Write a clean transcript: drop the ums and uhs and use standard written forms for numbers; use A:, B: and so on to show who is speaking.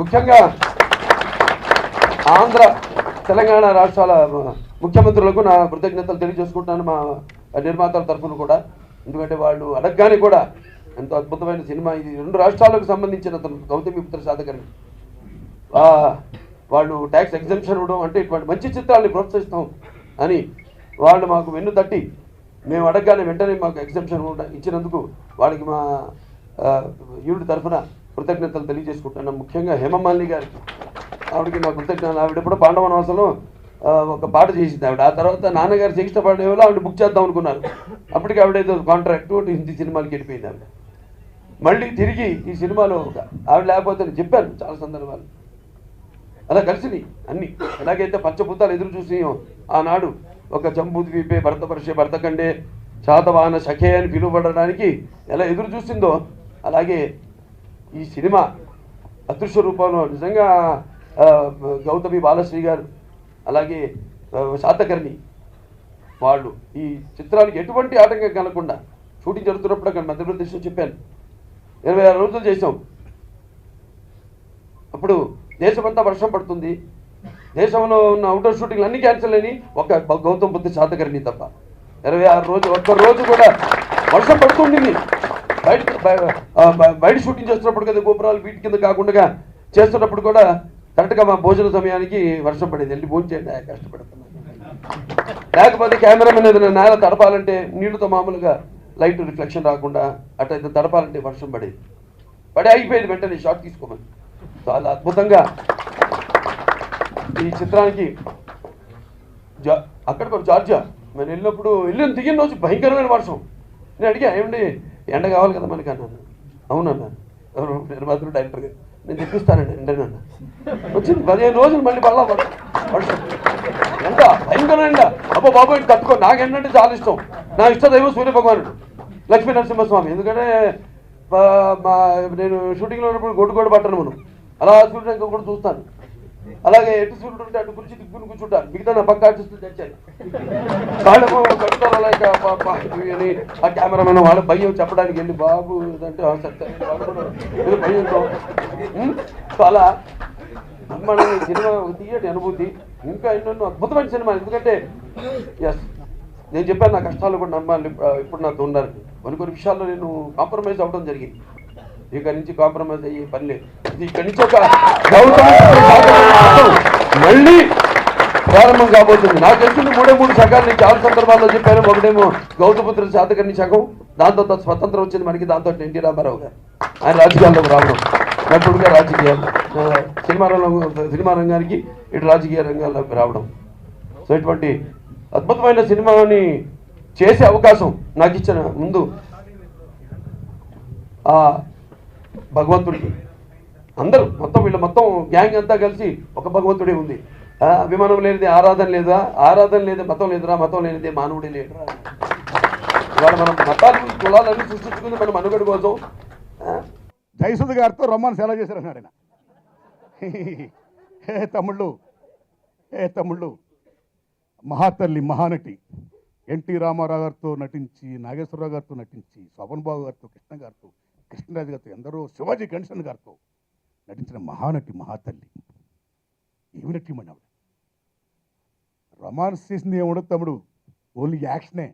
A: ముఖ్యంగా ఆంధ్ర తెలంగాణ రాష్ట్రాల ముఖ్యమంత్రులకు నా కృతజ్ఞతలు తెలియజేసుకుంటున్నాను, మా నిర్మాతల తరఫున కూడా. ఎందుకంటే వాళ్ళు అడగగానే కూడా ఎంతో అద్భుతమైన సినిమా ఇది, 2 రాష్ట్రాలకు సంబంధించిన గౌతమిపుత్ర శాతకర్ణి. వాళ్ళు ట్యాక్స్ ఎగ్జంప్షన్ ఇవ్వడం అంటే ఇటువంటి మంచి చిత్రాలని ప్రోత్సహిస్తాం అని వాళ్ళు మాకు వెన్ను తట్టి మేము అడగగానే వెంటనే మాకు ఎగ్జంప్షన్ ఇచ్చినందుకు వాళ్ళకి మా యూనిట్ తరఫున కృతజ్ఞతలు తెలియజేసుకుంటున్నాం. ముఖ్యంగా హేమమాలిని గారికి, ఆవిడకి నా కృతజ్ఞతలు. ఆవిడ ఎప్పుడో పాండవనవాసంలో ఒక పాట చేసింది ఆవిడ. ఆ తర్వాత నాన్నగారు శ్రీకృష్ణ పాండేలో ఆవిడ బుక్ చేద్దాం అనుకున్నారు. అప్పటికి ఆవిడేదో కాంట్రాక్ట్ హిందీ సినిమాలకి వెళ్ళిపోయింది ఆవిడ. మళ్ళీ తిరిగి ఈ సినిమాలో ఆవిడ లేకపోతే నేను చెప్పాను చాలా సందర్భాలు. అలా కలిసినాయి అన్నీ. ఎలాగైతే పంచభూతాలు ఎదురు చూసి ఆనాడు ఒక జంబూద్వీపే భరతపరిషే భరతఖండే శాతవాహన సఖే అని పిలువబడడానికి ఎలా ఎదురు చూసిందో అలాగే ఈ సినిమా అదృశ్య రూపంలో నిజంగా గౌతమి బాలశ్రీ గారు అలాగే శాతకర్ణి వాళ్ళు ఈ చిత్రానికి ఎటువంటి ఆటంకం కలగకుండా షూటింగ్ జరుగుతున్నప్పుడు అక్కడ మధ్యప్రదేశ్లో చెప్పాను 26 రోజులు చేసాం. అప్పుడు దేశమంతా వర్షం పడుతుంది, దేశంలో ఉన్న అవుట్డోర్ షూటింగ్లు అన్నీ క్యాన్సిల్ అయినాయి, ఒక గౌతమ్ బుద్ధ శాతకర్ణి తప్ప. 26 రోజులు ఒక్క రోజు కూడా వర్షం పడుతుండింది. బయట షూటింగ్ చేస్తున్నప్పుడు కదా, గోపురాలు వీటి కింద కాకుండా చేస్తున్నప్పుడు కూడా కరెక్ట్గా మా భోజన సమయానికి వర్షం పడేది. వెళ్ళి భోజనం చేయండి, కష్టపడుతున్నాను. లేకపోతే కెమెరామెన్ ఏదైనా నేల తడపాలంటే నీళ్ళతో మామూలుగా లైట్ రిఫ్లెక్షన్ రాకుండా అట్లయితే తడపాలంటే వర్షం పడేది. ఆగిపోయేది, వెంటనే షాట్ తీసుకోమని. చాలా అద్భుతంగా ఈ చిత్రానికి అక్కడ కూడా జార్జియా నేను వెళ్ళినప్పుడు దిగిన రోజు భయంకరమైన వర్షం. నేను అడిగా ఏమండి ఎండ కావాలి కదా మనకి అన్నాను. అవునన్నా, ఎవరు నిర్మాతలు డైరెక్టర్ గారు, నేను తెప్పిస్తానండి ఎండనన్న. వచ్చింది 15 రోజులు మళ్ళీ పడలా వర్షం. ఎండ భయంకరమైన ఎండ. అబ్బో బాబు తట్టుకో. నాకు ఏంటంటే చాలా ఇష్టం. నా ఇష్టదైవం సూర్యభగవానుడు లక్ష్మీ నరసింహస్వామి. ఎందుకంటే నేను షూటింగ్లో ఉన్నప్పుడు గొడ్డు పట్టను మనం అలా సూర్యుడు కూడా చూస్తాను. అలాగే ఎటు సూర్యుడు ఉంటే అటు గురించి దిగ్గుని కూర్చుంటాను. మిగతా నా పక్క ఆర్టిస్టులు తెచ్చాను. వాళ్ళకు కట్టుతారు అలాగే అని ఆ కెమెరామెన్ వాళ్ళ భయం చెప్పడానికి వెళ్ళి బాబు అంటే భయంతో చాలా బ్రహ్మాండంగా సినిమా తీయటి అనుభూతి. ఇంకా ఎన్నెన్నో అద్భుతమైన సినిమా. ఎందుకంటే ఎస్ నేను చెప్పాను, నా కష్టాలు కూడా నమ్మాలి ఇప్పుడు నాతో ఉన్నారు. కొన్ని విషయాల్లో నేను కాంప్రమైజ్ అవ్వడం జరిగింది. ఇక్కడి నుంచి కాంప్రమైజ్ అయ్యే పని లేదు. ఇక్కడి నుంచి ఒక మళ్ళీ ప్రారంభం కాబోతుంది. నాకు తెలిసింది 3 శకాలు నేను చాలా సందర్భాల్లో చెప్పాను. ఒకటేమో గౌతమిపుత్ర శాతకర్ణి శకం, దాంతో స్వతంత్రం వచ్చింది మనకి, దాంతో ఎన్టీ రామారావు గారు ఆయన రాజకీయాల్లోకి రావడం, నటుడుగా రాజకీయాలు, సినిమా రంగానికి ఇటు రాజకీయ రంగాల్లోకి రావడం. సో ఇటువంటి అద్భుతమైన సినిమాని చేసే అవకాశం నాకు ఇచ్చిన ముందు భగవంతుడికి, అందరూ మొత్తం వీళ్ళు మొత్తం గ్యాంగ్ అంతా కలిసి ఒక భగవంతుడే ఉంది. అభిమానం లేనిది ఆరాధన లేదా, ఆరాధన లేదా మతం లేదురా, మతం లేనిదే మానవుడే లేదురా. ఇవాళ మనం మతాలు కులాలన్నీ సృష్టించుకుంది మన మనుగడ కోసం.
B: జయసుధ గారితో రొమాన్స్ ఎలా చేశారు అన్నాడు ఆయన. ఏ తమ్ముళ్ళు మహాతల్లి మహానటి ఎన్టీ రామారావు గారితో నటించి, నాగేశ్వరరావు గారితో నటించి, శోభన్ బాబు గారితో, కృష్ణ గారితో, కృష్ణరాజు గారితో, ఎందరో శివాజీ గణేశన్ గారితో నటించిన మహానటి మహాతల్లి. ఏమి నటిమని ఆవిడ రొమాన్స్ చేసింది ఏముండదు తమ్ముడు, ఓన్లీ యాక్షనే.